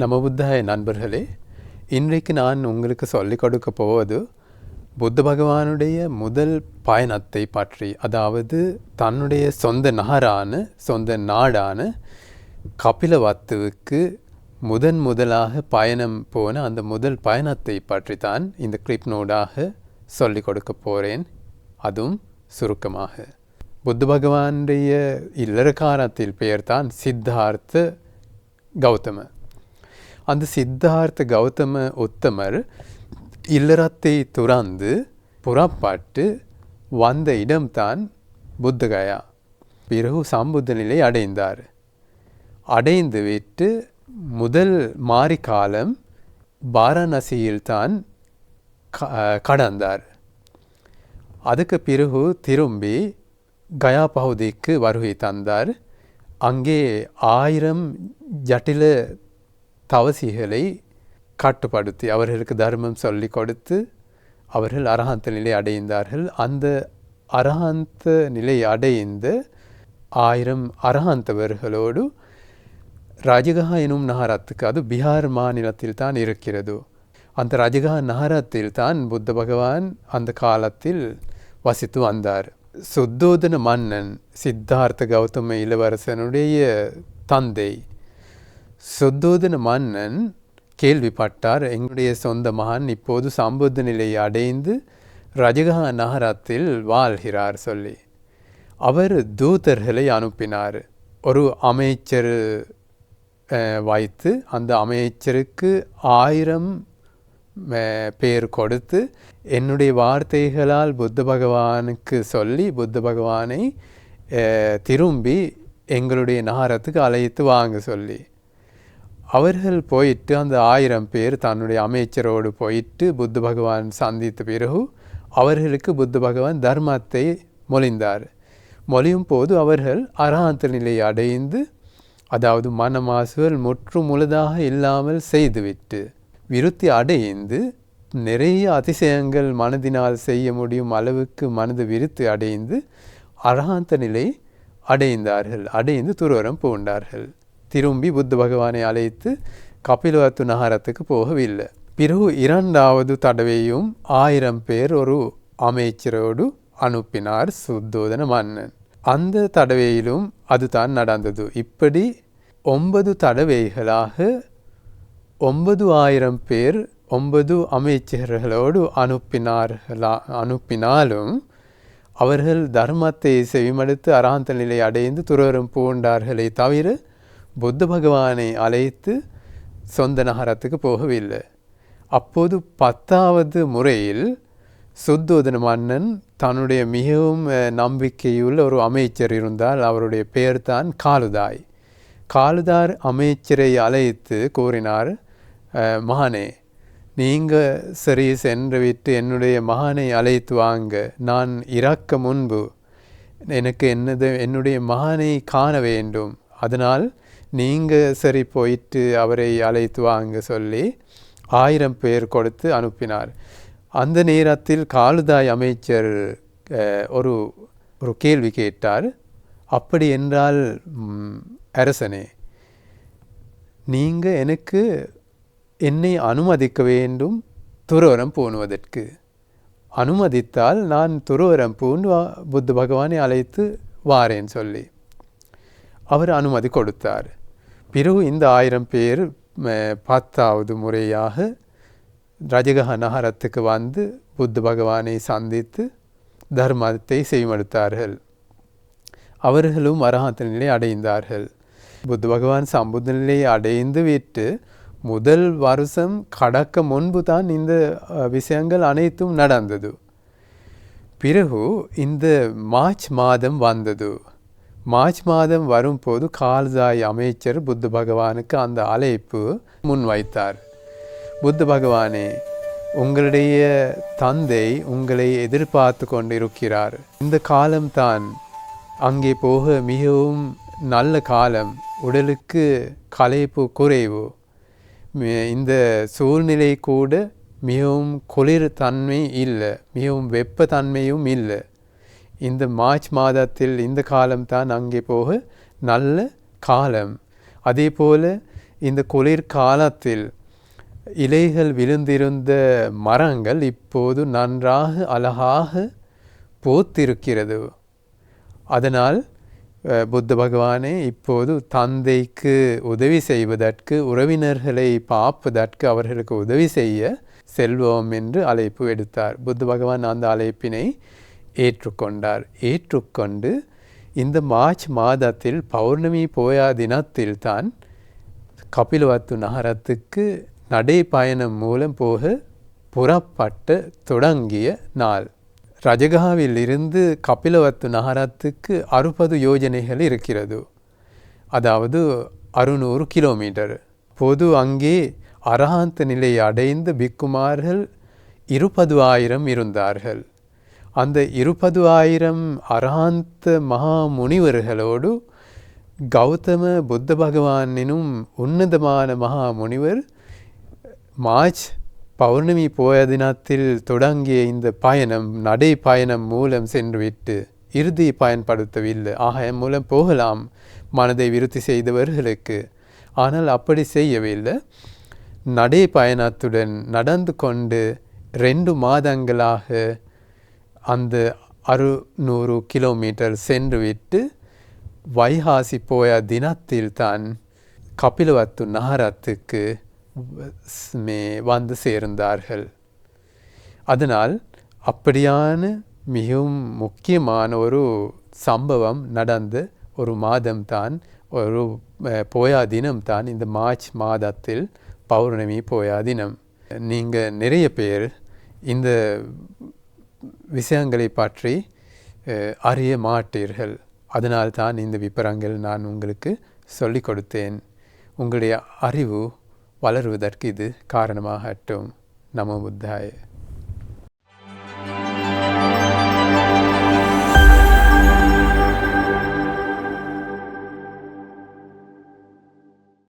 நம்ம புத்தாய நண்பர்களே, இன்றைக்கு நான் உங்களுக்கு சொல்லிக் கொடுக்க போவது புத்த பகவானுடைய முதல் பயணத்தை பற்றி. அதாவது தன்னுடைய சொந்த நகரான சொந்த நாடான கபிலவத்துவுக்கு முதலாக பயணம் போன அந்த முதல் பயணத்தை பற்றி தான் இந்த கிளிப்னோடாக சொல்லிக் கொடுக்க போகிறேன். அதுவும் சுருக்கமாக. புத்த பகவானுடைய இல்லறக்காரத்தில் பெயர் தான் சித்தார்த்த கௌதம. அந்த சித்தார்த்த கௌதம உத்தமர் இல்லறத்தை துறந்து புறப்பட்டு வந்த இடம்தான் புத்தகயா. பிறகு சம்புத்த நிலை அடைந்தார். அடைந்து விட்டு முதல் மாரி காலம் வாரணாசியில்தான் கடந்தார். அதுக்கு பிறகு திரும்பி கயா பகுதிக்கு வருகை தந்தார். அங்கே 1000 ஜட்டில தவசிகளை கட்டுப்படுத்தி அவர்களுக்கு தர்மம் சொல்லி கொடுத்து அவர்கள் அரஹந்த நிலை அடைந்தார்கள். அந்த அரஹந்த நிலை அடைந்த 1000 அரஹந்தவர்களோடு ராஜகஹா எனும் நகரத்துக்கு, அது பீகார் மாநிலத்தில் தான் இருக்கிறது, அந்த ராஜகஹா நகரத்தில் தான் புத்த பகவான் அந்த காலத்தில் வசித்து வந்தார். சுத்தோதன மன்னன் சித்தார்த்த கௌதம இளவரசனுடைய தந்தை சுத்தோதன மன்னன் கேள்விப்பட்டார், எங்களுடைய சொந்த மகன் இப்போது சம்புத்த நிலையை அடைந்து ராஜகஹா நகரத்தில் வாழ்கிறார் சொல்லி அவர் தூதர்களை அனுப்பினார். ஒரு அமைச்சர் வைத்து அந்த அமைச்சருக்கு 1000 பேர் கொடுத்து என்னுடைய வார்த்தைகளால் புத்த பகவானுக்கு சொல்லி புத்த பகவானை திரும்பி எங்களுடைய நகரத்துக்கு அழைத்து வாங்க சொல்லி அவர்கள் போயிட்டு அந்த 1000 பேர் தன்னுடைய அமைச்சரோடு போயிட்டு புத்த பகவான் சந்தித்த பிறகு அவர்களுக்கு புத்த பகவான் தர்மத்தை மொழிந்தார். மொழியும் போது அவர்கள் அரஹந்த நிலையை அடைந்து, அதாவது மனமாசுகள் முற்று முழுதாக இல்லாமல் செய்துவிட்டு விருத்தி அடைந்து நிறைய அதிசயங்கள் மனதினால் செய்ய முடியும் அளவுக்கு மனது விருத்தி அடைந்து அரஹந்த நிலை அடைந்தார்கள். அடைந்து துறவரம் பூண்டார்கள். திரும்பி புத்த பகவானை அழைத்து கபிலவத்து நகரத்துக்கு போகவில்லை. பிறகு 2வது தடவையும் 1000 பேர் ஒரு அமைச்சரோடு அனுப்பினார் சுத்தோதன மன்னன். அந்த தடவையிலும் அதுதான் நடந்தது. இப்படி 9 தடவைகளாக 9000 பேர் 9 அமைச்சர்களோடு அனுப்பினாலும் அவர்கள் தர்மத்தை செவிமடுத்து அரஹந்த நிலை அடைந்து துறவரம் பூண்டார்களே தவிர புத்த பகவானை அழைத்து சொந்த நகரத்துக்கு போகவில்லை. அப்போது 10வது முறையில் சுத்தோதன மன்னன் தன்னுடைய மிகவும் நம்பிக்கையுள்ள ஒரு அமைச்சர் இருந்தால், அவருடைய பெயர் தான் காலுதாய். காலுதார் அமைச்சரை அழைத்து கூறினார், மகனே, நீங்கள் சரி சென்று விட்டு என்னுடைய மகனை அழைத்து வாங்க. நான் இறக்க முன்பு எனக்கு என்னுடைய மகனை காண வேண்டும். அதனால் நீங்கள் சரி போயிட்டு அவரை அழைத்து வாங்க சொல்லி 1000 பேர் கொடுத்து அனுப்பினார். அந்த நேரத்தில் காலுதாய் அமைச்சர் ஒரு கேள்வி கேட்டார். அப்படி என்றால் அரசனே, நீங்கள் என்னை அனுமதிக்க வேண்டும் துறவரம் பூணுவதற்கு. அனுமதித்தால் நான் துறவரம் பூண்டு புத்த பகவானை அழைத்து வாரேன் சொல்லி அவர் அனுமதி கொடுத்தார். பிறகு இந்த 1000 பேர் 10வது முறையாக ராஜகஹா நகரத்துக்கு வந்து புத்த பகவானை சந்தித்து தர்மத்தை செய்மடுத்தார்கள். அவர்களும் அரஹந்த நிலை அடைந்தார்கள். புத்த பகவான் சம்புத்த நிலையை அடைந்து விட்டு முதல் வருஷம் கடக்க முன்பு தான் இந்த விஷயங்கள் அனைத்தும் நடந்தது. பிறகு இந்த மார்ச் மாதம் வந்தது. மார்ச் மாதம் வரும்போது காலுதாய் அமைச்சர் புத்த பகவானுக்கு அந்த அழைப்பு முன்வைத்தார். புத்த பகவானே, உங்களுடைய தந்தை உங்களை எதிர்பார்த்து கொண்டிருக்கிறார். இந்த காலம்தான் அங்கே போக மிகவும் நல்ல காலம். உடலுக்கு களைப்பு குறைவு. இந்த சூழ்நிலை கூட மிகவும் குளிர் தன்மை இல்லை, மிகவும் வெப்பத்தன்மையும் இல்லை. இந்த மார்ச் மாதத்தில் இந்த காலம்தான் அங்கே போக நல்ல காலம். அதே போல் இந்த குளிர் காலத்தில் இலைகள் விழுந்திருந்த மரங்கள் இப்போது நன்றாக அழகாக பூத்திருக்கிறது. அதனால் புத்த பகவானே இப்போது தந்தைக்கு உதவி செய்வதற்கு, உறவினர்களை பார்ப்பதற்கு அவர்களுக்கு உதவி செய்ய செல்வோம் என்று அழைப்பு எடுத்தார். புத்த பகவான் அந்த அழைப்பினை ஏற்றுக்கொண்டார். ஏற்றுக்கொண்டு இந்த மார்ச் மாதத்தில் பௌர்ணமி போயா தினத்தில் தான் கபிலவத்து நகரத்துக்கு நடைப்பயணம் மூலம் போக புறப்பட்டு தொடங்கிய நாள். ரஜகாவில் இருந்து கபிலவத்து நகரத்துக்கு 60 யோஜனைகள் இருக்கிறது. அதாவது 600 கிலோமீட்டர். பொது அங்கே அரஹாந்த நிலை அடைந்த பிக்குமார்கள் 20,000 இருந்தார்கள். அந்த 20,000 அரஹாந்த மகா முனிவர்களோடு கௌதம புத்த பகவான் எனும் உன்னதமான மகா முனிவர் மார்ச் பௌர்ணமி போய தினத்தில் தொடங்கிய இந்த பயணம் நடை பயணம் மூலம் சென்றுவிட்டு இறுதி பயன்படுத்தவில்லை. ஆகைய மூலம் போகலாம் மனதை விருத்தி செய்தவர்களுக்கு. ஆனால் அப்படி செய்யவில்லை. நடை பயணத்துடன் நடந்து கொண்டு 2 மாதங்களாக அந்த 600 கிலோமீட்டர் சென்றுவிட்டு வைகாசி போய தினத்தில் தான் கபிலவத்து நகரத்துக்கு வந்து சேர்ந்தார்கள். அதனால் அப்படியான மிகவும் முக்கியமான ஒரு சம்பவம் நடந்த ஒரு மாதம்தான், ஒரு போயா தினம்தான் இந்த மார்ச் மாதத்தில் பௌர்ணமி போயா தினம். நீங்கள் நிறைய பேர் இந்த விஷயங்களை பற்றி அறிய மாட்டீர்கள். அதனால்தான் இந்த விபரங்கள் நான் உங்களுக்கு சொல்லிக் கொடுத்தேன். உங்களுடைய அறிவு வளருவதற்கு இது காரணமாகட்டும். நமோ புத்தாய.